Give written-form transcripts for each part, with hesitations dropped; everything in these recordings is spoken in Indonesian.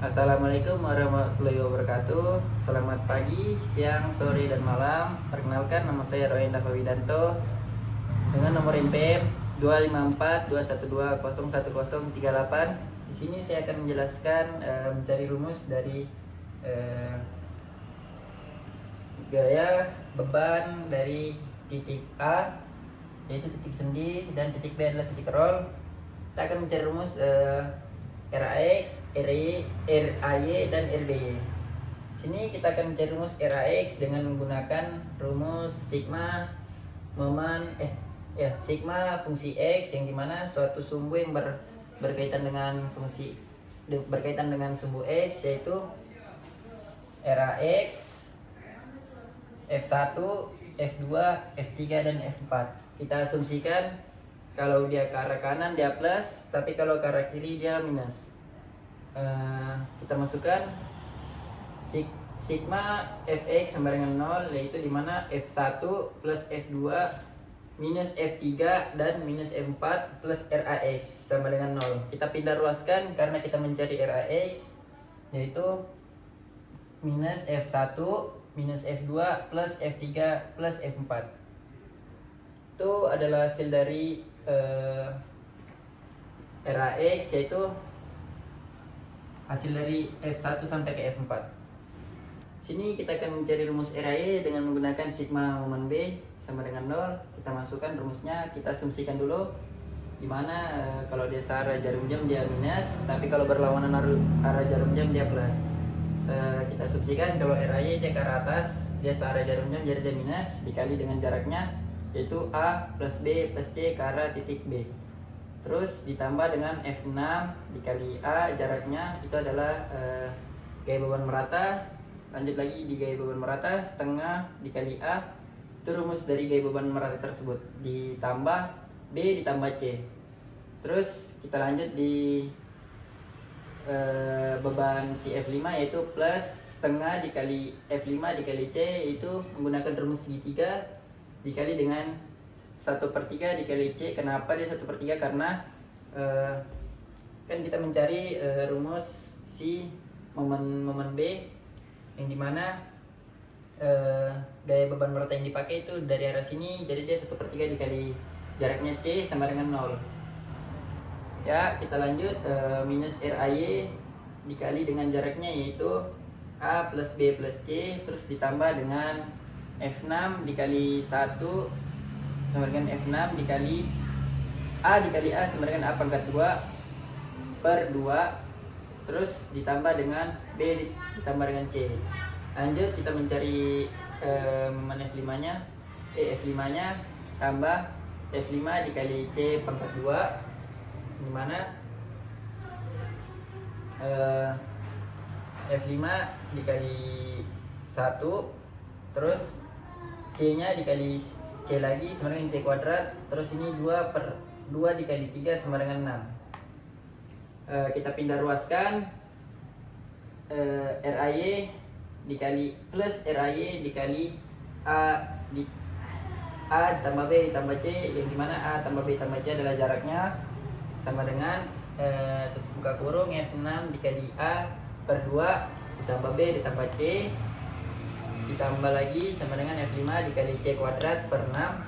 Assalamualaikum warahmatullahi wabarakatuh. Selamat pagi, siang, sore, dan malam. Perkenalkan, nama saya Roenda Fawidanto dengan nomor NPM 25421201038. Di sini saya akan menjelaskan mencari rumus dari gaya beban dari titik A, yaitu titik sendi, dan titik B adalah titik roll. Kita akan mencari rumus RAX, RAY, dan RBY. Sini kita akan mencari rumus RAX dengan menggunakan rumus sigma sigma fungsi X, yang dimana suatu sumbu yang berkaitan dengan sumbu X, yaitu RAX F1, F2, F3, dan F4. Kita asumsikan kalau dia ke arah kanan dia plus, tapi kalau ke arah kiri dia minus. Kita masukkan sigma Fx sama dengan 0, yaitu dimana F1 plus F2 minus F3 dan minus F4 plus RAX sama dengan 0. Kita pindah ruaskan karena kita mencari RAX, yaitu minus F1 minus F2 plus F3 plus F4. Itu adalah hasil dari RAX, yaitu hasil dari F1 sampai ke F4. Sini kita akan mencari rumus RAY dengan menggunakan sigma momen B sama dengan 0. Kita masukkan rumusnya, kita asumsikan dulu dimana kalau dia searah jarum jam dia minus, tapi kalau berlawanan arah jarum jam dia plus. Kita asumsikan kalau RAY dia ke arah atas, dia searah jarum jam, jadi dia minus, dikali dengan jaraknya, yaitu A plus B plus C ke arah titik B. Terus ditambah dengan F6 dikali A, jaraknya itu adalah gaya beban merata. Lanjut lagi di gaya beban merata, setengah dikali A, itu rumus dari gaya beban merata tersebut, ditambah B ditambah C. Terus kita lanjut di beban si F5, yaitu plus setengah dikali F5 dikali C, itu menggunakan rumus segitiga dikali dengan 1/3 dikali C. Kenapa dia 1/3? Karena kan kita mencari rumus si momen B, yang dimana gaya beban merata yang dipakai itu dari arah sini, jadi dia 1/3 dikali jaraknya C sama dengan 0. Ya, kita lanjut, minus RAY dikali dengan jaraknya, yaitu A plus B plus C, terus ditambah dengan F6 dikali 1 sama dengan F6 dikali A sama dengan A pangkat 2/2, terus ditambah dengan B ditambah dengan C. Lanjut kita mencari F5 nya tambah F5 dikali C pangkat 2, dimana F5 dikali 1, terus C nya dikali C lagi sama dengan C kuadrat, terus ini 2/2 dikali 3 sama dengan 6. Kita pindah ruaskan, RAY dikali plus RAY dikali A ditambah B ditambah C, yang dimana A tambah B tambah C adalah jaraknya, sama dengan buka kurung F6 dikali A/2 ditambah B ditambah C, ditambah lagi sama dengan F5 dikali C kuadrat per 6.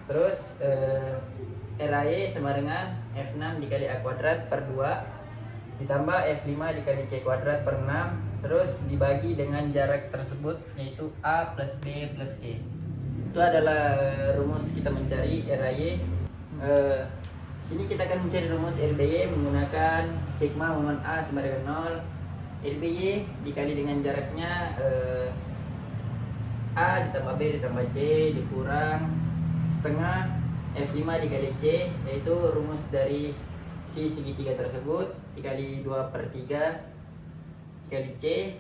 Terus RAY sama dengan F6 dikali A kuadrat per 2 ditambah F5 dikali C kuadrat per 6, terus dibagi dengan jarak tersebut, yaitu A plus B plus C. Itu adalah rumus kita mencari RAY. Sini kita akan mencari rumus RBY menggunakan sigma momen A sama dengan 0. RBY dikali dengan jaraknya A ditambah B ditambah C dikurang setengah F5 dikali C, yaitu rumus dari si segitiga tersebut, dikali 2/3 dikali C.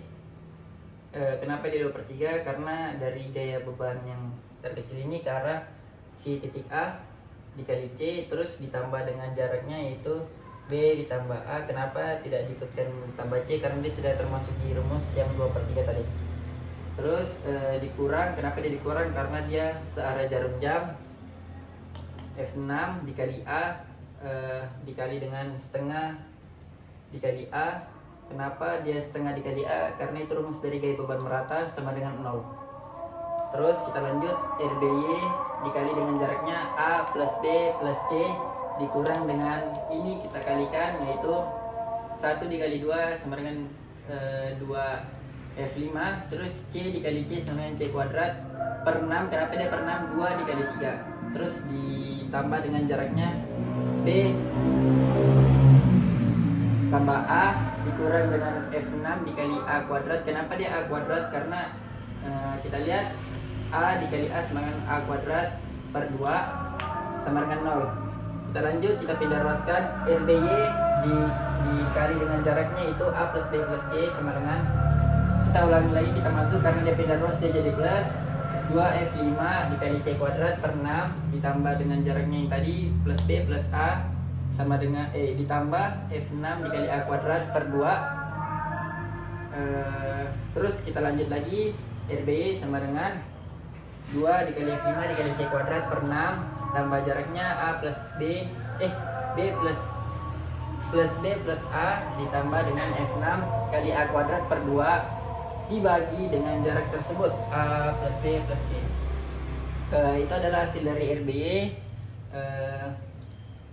Kenapa dia 2/3? Karena dari gaya beban yang terkecil ini ke arah si titik A dikali C, terus ditambah dengan jaraknya, yaitu B ditambah A. Kenapa tidak diikutkan tambah C? Karena dia sudah termasuk di rumus yang 2/3 tadi. Terus dikurang, kenapa dia dikurang? Karena dia searah jarum jam. F6 dikali A dikali dengan setengah dikali A Kenapa dia setengah dikali A? Karena itu rumus dari gaya beban merata sama dengan 0. Terus kita lanjut, RBY dikali dengan jaraknya A plus B plus C dikurang dengan ini kita kalikan, yaitu 1 dikali 2 sama dengan 2F5. Terus C dikali C sama dengan C kuadrat per 6. Kenapa dia per 6? 2 dikali 3. Terus ditambah dengan jaraknya B tambah A dikurang dengan F6 dikali A kuadrat. Kenapa dia A kuadrat? Karena kita lihat A dikali A sama dengan A kuadrat per 2 sama dengan 0. Kita lanjut, kita pindah ruaskan, RBY dikali dengan jaraknya itu A plus B plus C sama dengan, kita ulangi lagi, kita masuk karena dia pindah ruas dia jadi plus 2F5 dikali C kuadrat per 6 ditambah dengan jaraknya yang tadi plus B plus A sama dengan ditambah F6 dikali A kuadrat per 2. Terus kita lanjut lagi, RBY sama dengan 2 dikali F5 dikali C kuadrat per 6 tambah jaraknya A plus B B plus B plus A ditambah dengan F6 kali A kuadrat per 2 dibagi dengan jarak tersebut A plus B plus C. Itu adalah hasil dari RBY.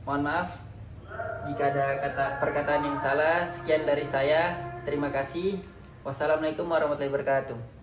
Mohon maaf jika ada perkataan yang salah. Sekian dari saya, terima kasih. Wassalamualaikum warahmatullahi wabarakatuh.